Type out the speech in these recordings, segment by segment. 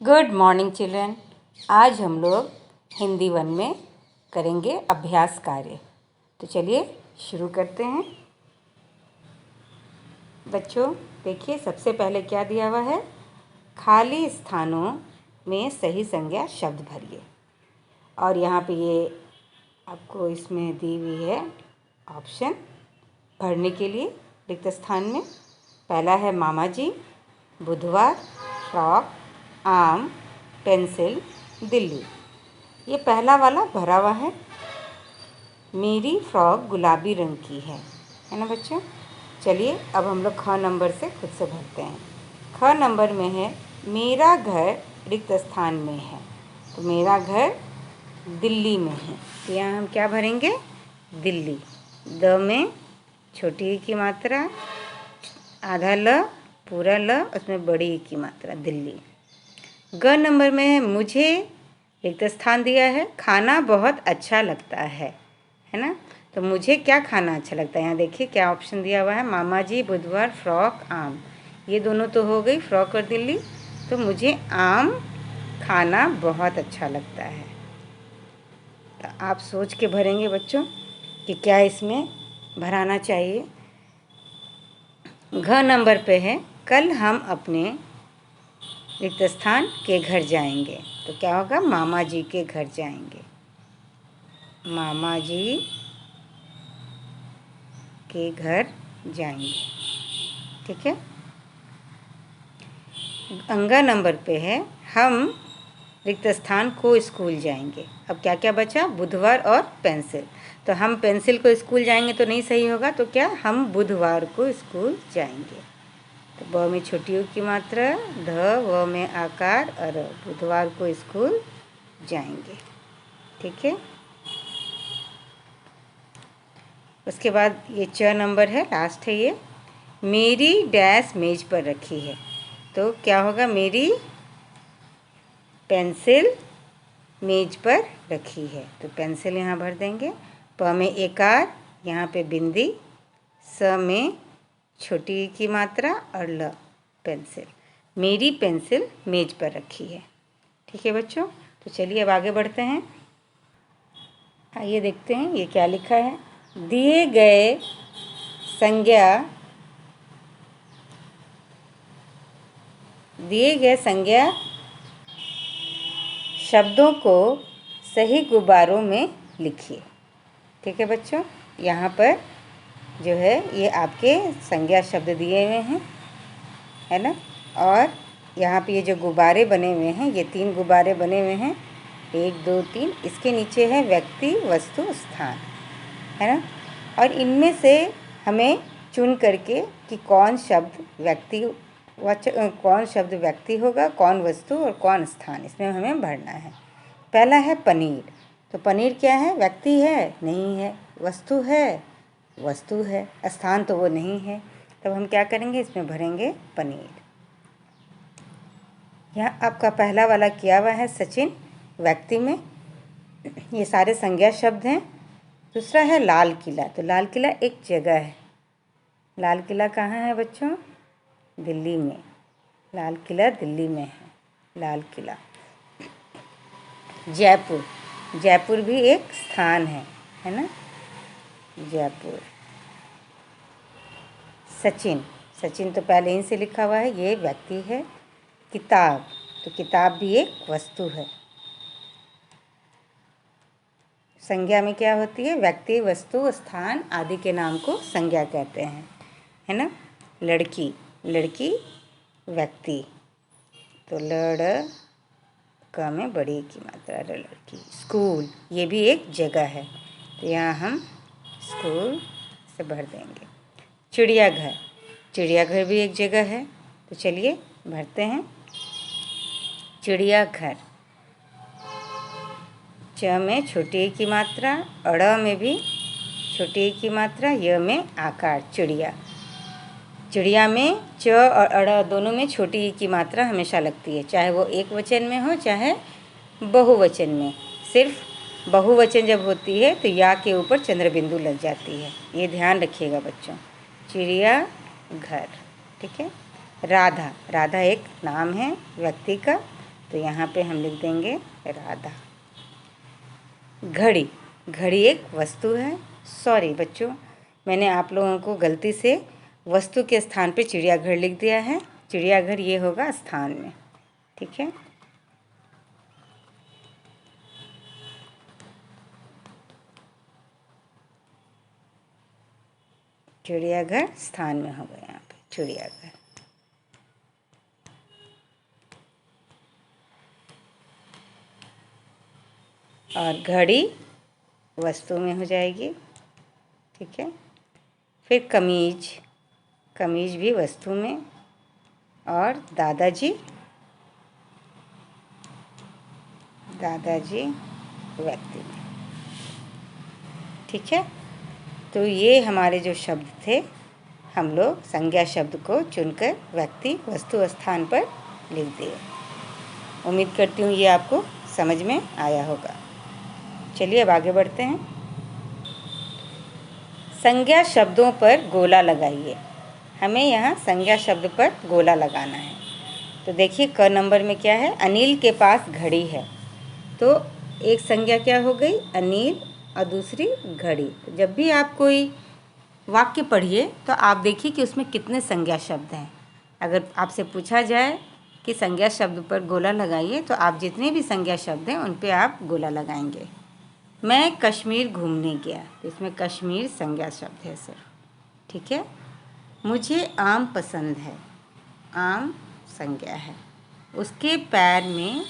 Good morning children. आज हम लोग हिंदी 1 में करेंगे अभ्यास कार्य। तो चलिए शुरू करते हैं। बच्चों देखिए, सबसे पहले क्या दिया हुआ है, खाली स्थानों में सही संज्ञा शब्द भरिए। और यहाँ पे ये आपको इसमें दी हुई है ऑप्शन भरने के लिए रिक्त स्थान में। पहला है मामा जी, बुधवार, फ्रॉक, आम, पेंसिल, दिल्ली। ये पहला वाला भरा हुआ है। मेरी फ्रॉक गुलाबी रंग की है ना बच्चों। चलिए अब हम लोग ख नंबर से खुद से भरते हैं। ख नंबर में है मेरा घर रिक्त स्थान में है, तो मेरा घर दिल्ली में है, तो यहाँ हम क्या भरेंगे, दिल्ली। द में छोटी ई की मात्रा, आधा ल, पूरा ल, उसमें बड़ी ई की मात्रा, दिल्ली। ग नंबर में है मुझे रिक्त स्थान दिया है, खाना बहुत अच्छा लगता है ना। तो मुझे क्या खाना अच्छा लगता है, यहाँ देखिए क्या ऑप्शन दिया हुआ है, मामा जी, बुधवार, फ्रॉक, आम। ये दोनों तो हो गई, फ्रॉक और दिल्ली। तो मुझे आम खाना बहुत अच्छा लगता है। तो आप सोच के भरेंगे बच्चों कि क्या इसमें भराना चाहिए। घ नंबर पे है कल हम अपने रिक्त स्थान के घर जाएंगे, तो क्या होगा, मामा जी के घर जाएंगे, मामा जी के घर जाएंगे। ठीक है। अंगा नंबर पे है हम रिक्त स्थान को स्कूल जाएंगे। अब क्या क्या बचा, बुधवार और पेंसिल। तो हम पेंसिल को स्कूल जाएंगे तो नहीं सही होगा, तो क्या, हम बुधवार को स्कूल जाएंगे। तो ब में छोटी ऊ की मात्रा, ध, व में आकार, और बुधवार को स्कूल जाएंगे। ठीक है। उसके बाद ये च नंबर है, लास्ट है ये, मेरी डैश मेज पर रखी है। तो क्या होगा, मेरी पेंसिल मेज पर रखी है, तो पेंसिल यहाँ भर देंगे। प में एकार, यहाँ पे बिंदी, स में छोटी ई की मात्रा, और ल, पेंसिल। मेरी पेंसिल मेज पर रखी है। ठीक है बच्चों। तो चलिए अब आगे बढ़ते हैं। आइए देखते हैं ये क्या लिखा है। दिए गए संज्ञा शब्दों को सही गुब्बारों में लिखिए। ठीक है बच्चों, यहाँ पर जो है ये आपके संज्ञा शब्द दिए हुए हैं, है ना। और यहाँ पे ये जो गुब्बारे बने हुए हैं, ये 3 गुब्बारे बने हुए हैं, 1 2 3। इसके नीचे है व्यक्ति, वस्तु, स्थान, है ना। और इनमें से हमें चुन करके कि कौन शब्द व्यक्ति होगा, कौन वस्तु और कौन स्थान, इसमें हमें भरना है। पहला है पनीर। तो पनीर क्या है, व्यक्ति है, नहीं है, वस्तु है, वस्तु है, स्थान तो वो नहीं है। तब हम क्या करेंगे, इसमें भरेंगे पनीर। यहाँ आपका पहला वाला किया हुआ है सचिन, व्यक्ति में, ये सारे संज्ञा शब्द हैं। दूसरा है लाल किला। तो लाल किला एक जगह है। लाल किला कहाँ है बच्चों, दिल्ली में। लाल किला दिल्ली में है, लाल किला। जयपुर, जयपुर भी एक स्थान है ना, जयपुर। सचिन, सचिन तो पहले ही से लिखा हुआ है, ये व्यक्ति है। किताब, तो किताब भी एक वस्तु है। संज्ञा में क्या होती है, व्यक्ति, वस्तु, स्थान आदि के नाम को संज्ञा कहते हैं, है ना। लड़की, लड़की व्यक्ति, तो लड़ क में बड़ी की मात्रा, लड़की। स्कूल, ये भी एक जगह है, तो यहाँ हम स्कूल से भर देंगे। चिड़ियाघर, चिड़ियाघर भी एक जगह है, तो चलिए भरते हैं चिड़ियाघर। च में छोटी ई की मात्रा, अड़ में भी छोटी ई की मात्रा, य में आकार, चिड़िया। चिड़िया में च और अड़ दोनों में छोटी ई की मात्रा हमेशा लगती है, चाहे वो एक वचन में हो चाहे बहुवचन में। सिर्फ बहुवचन जब होती है तो या के ऊपर चंद्र बिंदु लग जाती है, ये ध्यान रखिएगा बच्चों। चिड़िया घर। ठीक है। राधा, राधा एक नाम है व्यक्ति का, तो यहाँ पे हम लिख देंगे राधा। घड़ी, घड़ी एक वस्तु है। सॉरी बच्चों, मैंने आप लोगों को गलती से वस्तु के स्थान पे चिड़ियाघर लिख दिया है। चिड़ियाघर ये होगा स्थान में, ठीक है। चिड़ियाघर स्थान में होगा यहाँ पे चिड़ियाघर। और घड़ी वस्तु में हो जाएगी, ठीक है। फिर कमीज, कमीज भी वस्तु में। और दादाजी, दादाजी व्यक्ति में, ठीक है। तो ये हमारे जो शब्द थे, हम लोग संज्ञा शब्द को चुनकर व्यक्ति, वस्तु, स्थान पर लिख दिए। उम्मीद करती हूँ ये आपको समझ में आया होगा। चलिए अब आगे बढ़ते हैं। संज्ञा शब्दों पर गोला लगाइए। हमें यहाँ संज्ञा शब्द पर गोला लगाना है। तो देखिए क नंबर में क्या है, अनिल के पास घड़ी है। तो एक संज्ञा क्या हो गई, अनिल, और दूसरी घड़ी। तो जब भी आप कोई वाक्य पढ़िए तो आप देखिए कि उसमें कितने संज्ञा शब्द हैं। अगर आपसे पूछा जाए कि संज्ञा शब्द पर गोला लगाइए तो आप जितने भी संज्ञा शब्द हैं उन पे आप गोला लगाएंगे। मैं कश्मीर घूमने गया, तो इसमें कश्मीर संज्ञा शब्द है सर, ठीक है। मुझे आम पसंद है, आम संज्ञा है। उसके पैर में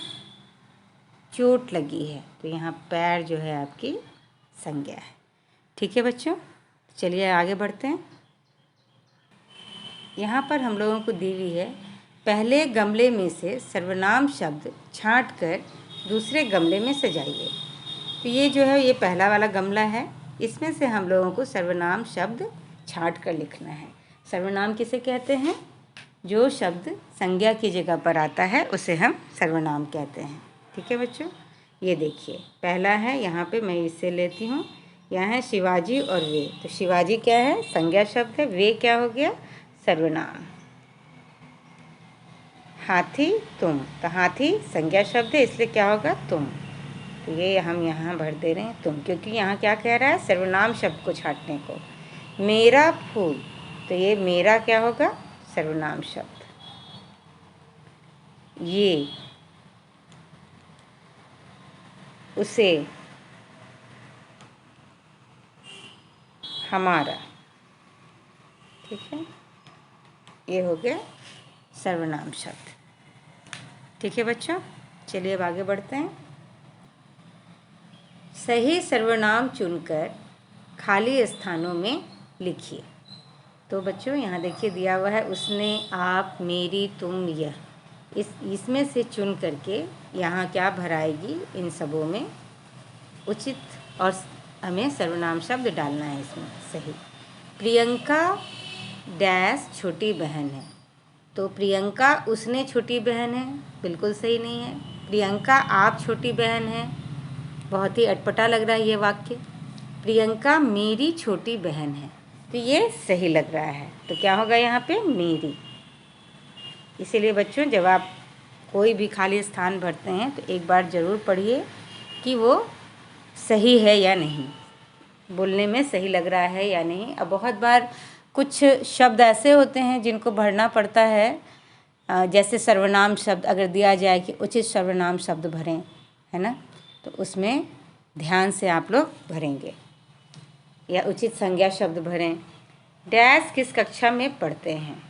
चोट लगी है, तो यहाँ पैर जो है आपकी संज्ञा है, ठीक है बच्चों। चलिए आगे बढ़ते हैं। यहाँ पर हम लोगों को दी हुई है, पहले गमले में से सर्वनाम शब्द छांट कर दूसरे गमले में सजाइए। तो ये जो है ये पहला वाला गमला है, इसमें से हम लोगों को सर्वनाम शब्द छांट कर लिखना है। सर्वनाम किसे कहते हैं, जो शब्द संज्ञा की जगह पर आता है उसे हम सर्वनाम कहते हैं, ठीक है बच्चों। ये देखिए पहला है, यहाँ पे मैं इससे लेती हूँ, यहाँ है शिवाजी और वे। तो शिवाजी क्या है, संज्ञा शब्द है, वे क्या हो गया, सर्वनाम। हाथी तुम, तो हाथी संज्ञा शब्द है इसलिए क्या होगा, तुम। तो ये हम यहाँ भर दे रहे हैं तुम, क्योंकि यहाँ क्या कह रहा है, सर्वनाम शब्द को छांटने को। मेरा फूल, तो ये मेरा क्या होगा, सर्वनाम शब्द। ये उसे, हमारा, ठीक है। ये हो गया सर्वनाम शब्द, ठीक है बच्चों। चलिए अब आगे बढ़ते हैं। सही सर्वनाम चुनकर खाली स्थानों में लिखिए। तो बच्चों यहाँ देखिए दिया हुआ है, उसने, आप, मेरी, तुम, यह। इसमें से चुन करके यहाँ क्या भराएगी, इन सबों में उचित और हमें सर्वनाम शब्द डालना है इसमें सही। प्रियंका डैश छोटी बहन है, तो प्रियंका उसने छोटी बहन है, बिल्कुल सही नहीं है। प्रियंका आप छोटी बहन है, बहुत ही अटपटा लग रहा है ये वाक्य। प्रियंका मेरी छोटी बहन है, तो ये सही लग रहा है। तो क्या होगा यहाँ पे, मेरी। इसीलिए बच्चों जब आप कोई भी खाली स्थान भरते हैं तो एक बार ज़रूर पढ़िए कि वो सही है या नहीं, बोलने में सही लग रहा है या नहीं। अब बहुत बार कुछ शब्द ऐसे होते हैं जिनको भरना पड़ता है, जैसे सर्वनाम शब्द अगर दिया जाए कि उचित सर्वनाम शब्द भरें, है ना, तो उसमें ध्यान से आप लोग भरेंगे, या उचित संज्ञा शब्द भरें। डैश किस कक्षा में पढ़ते हैं,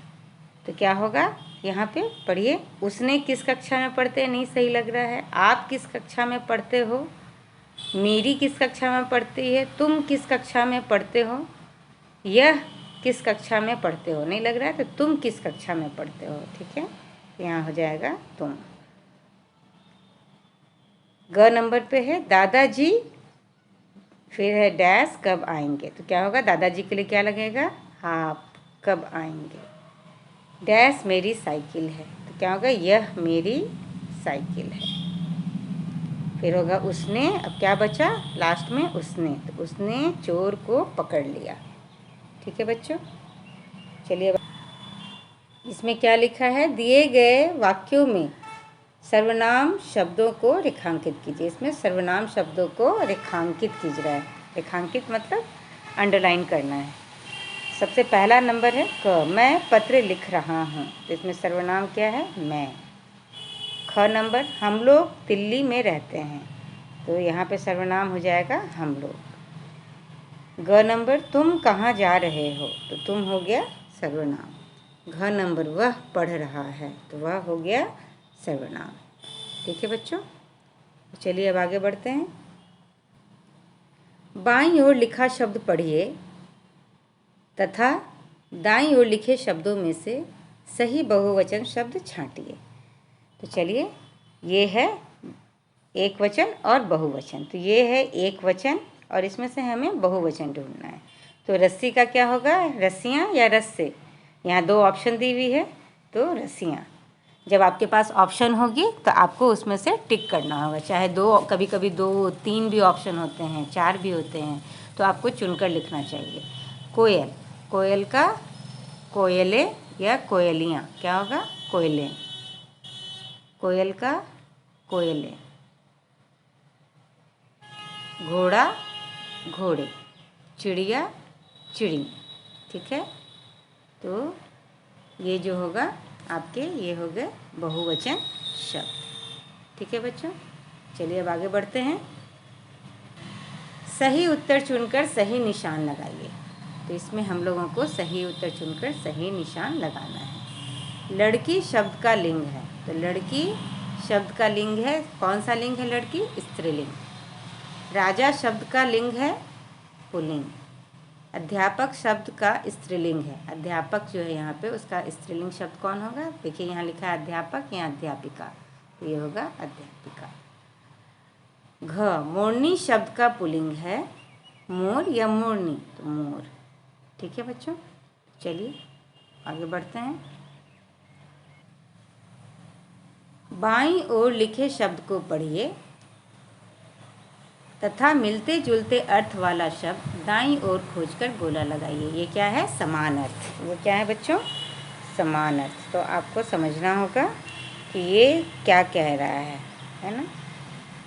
तो क्या होगा, यहाँ पे पढ़िए, उसने किस कक्षा में पढ़ते हैं, नहीं सही लग रहा है। आप किस कक्षा में पढ़ते हो, मेरी किस कक्षा में पढ़ती है, तुम किस कक्षा में पढ़ते हो, यह किस कक्षा में पढ़ते हो, नहीं लग रहा है, तो तुम किस कक्षा में पढ़ते हो, ठीक है। यहाँ हो जाएगा तुम। ग नंबर पे है दादाजी, फिर है डैश कब आएंगे, तो क्या होगा, दादाजी के लिए क्या लगेगा, आप कब आएंगे। डैश मेरी साइकिल है, तो क्या होगा, यह मेरी साइकिल है। फिर होगा उसने, अब क्या बचा लास्ट में, उसने, तो उसने चोर को पकड़ लिया, ठीक है बच्चों। चलिए इसमें क्या लिखा है, दिए गए वाक्यों में सर्वनाम शब्दों को रेखांकित कीजिए। इसमें सर्वनाम शब्दों को रेखांकित कीजिए। रेखांकित मतलब अंडरलाइन करना है। सबसे पहला नंबर है क, मैं पत्र लिख रहा हूँ। तो इसमें सर्वनाम क्या है? मैं। ख नंबर, हम लोग दिल्ली में रहते हैं। तो यहाँ पे सर्वनाम हो जाएगा हम लोग। ग नंबर, तुम कहाँ जा रहे हो? तो तुम हो गया सर्वनाम। घ नंबर, वह पढ़ रहा है। तो वह हो गया सर्वनाम। ठीक है बच्चों, चलिए अब आगे बढ़ते हैं। बाईं ओर लिखा शब्द पढ़िए तथा दाईं ओर लिखे शब्दों में से सही बहुवचन शब्द छांटिए। तो चलिए, ये है एक वचन और बहुवचन। तो ये है एक वचन और इसमें से हमें बहुवचन ढूंढना है। तो रस्सी का क्या होगा? रस्सियाँ या रस्से? यहाँ दो ऑप्शन दी हुई है, तो रस्सियाँ। जब आपके पास ऑप्शन होगी तो आपको उसमें से टिक करना होगा। चाहे दो, कभी कभी 2, 3 भी ऑप्शन होते हैं, 4 भी होते हैं, तो आपको चुनकर लिखना चाहिए। कोयल, कोयल का कोयले या कोयलियाँ, क्या होगा? कोयलें। कोयल का कोयले। घोड़ा घोड़े। चिड़िया चिड़ी। ठीक है, तो ये जो होगा आपके, ये हो गए बहुवचन शब्द। ठीक है बच्चों, चलिए अब आगे बढ़ते हैं। सही उत्तर चुनकर सही निशान लगाइए। तो इसमें हम लोगों को सही उत्तर चुनकर सही निशान लगाना है। लड़की शब्द का लिंग है। तो लड़की शब्द का लिंग है, कौन सा लिंग है? लड़की स्त्रीलिंग। राजा शब्द का लिंग है पुल्लिंग। अध्यापक शब्द का स्त्रीलिंग है। अध्यापक जो है यहाँ पे, उसका स्त्रीलिंग शब्द कौन होगा? देखिए यहाँ लिखा है अध्यापक या अध्यापिका, तो ये होगा अध्यापिका। घ, मोरनी शब्द का पुल्लिंग है मोर या मोरनी? तो मोर। ठीक है बच्चों, चलिए आगे बढ़ते हैं। बाईं ओर लिखे शब्द को पढ़िए तथा मिलते जुलते अर्थ वाला शब्द दाईं ओर खोजकर गोला लगाइए। ये क्या है? समान अर्थ। वो क्या है बच्चों? समान अर्थ। तो आपको समझना होगा कि ये क्या कह रहा है ना।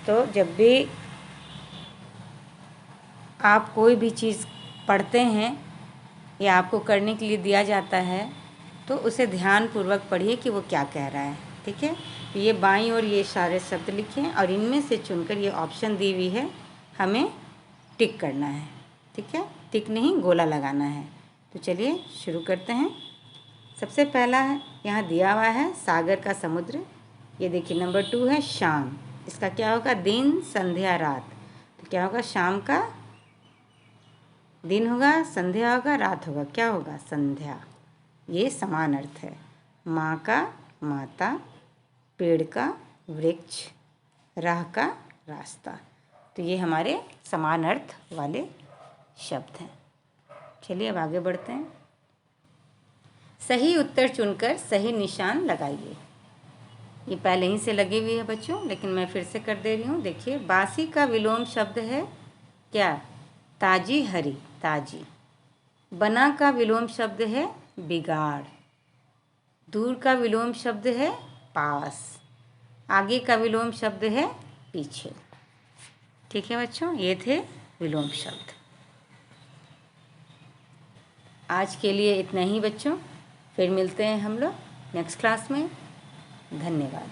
तो जब भी आप कोई भी चीज़ पढ़ते हैं या आपको करने के लिए दिया जाता है, तो उसे ध्यानपूर्वक पढ़िए कि वो क्या कह रहा है। ठीक है, तो ये बाईं ओर ये सारे शब्द लिखे हैं और इनमें से चुनकर ये ऑप्शन दी हुई है, हमें टिक करना है। ठीक है, टिक नहीं, गोला लगाना है। तो चलिए शुरू करते हैं। सबसे पहला है, यहाँ दिया हुआ है सागर का समुद्र। ये देखिए नंबर 2 है शाम। इसका क्या होगा? दिन, संध्या, रात। तो क्या होगा? शाम का दिन होगा, संध्या होगा, रात होगा, क्या होगा? संध्या। ये समान अर्थ है। माँ का माता, पेड़ का वृक्ष, राह का रास्ता। तो ये हमारे समान अर्थ वाले शब्द हैं। चलिए अब आगे बढ़ते हैं। सही उत्तर चुनकर सही निशान लगाइए। ये पहले ही से लगी हुई है बच्चों, लेकिन मैं फिर से कर दे रही हूँ। देखिए, बासी का विलोम शब्द है क्या? ताजी हरी, ताजी। बना का विलोम शब्द है बिगाड़। दूर का विलोम शब्द है पास। आगे का विलोम शब्द है पीछे। ठीक है बच्चों, ये थे विलोम शब्द। आज के लिए इतना ही बच्चों, फिर मिलते हैं हम लोग नेक्स्ट क्लास में। धन्यवाद।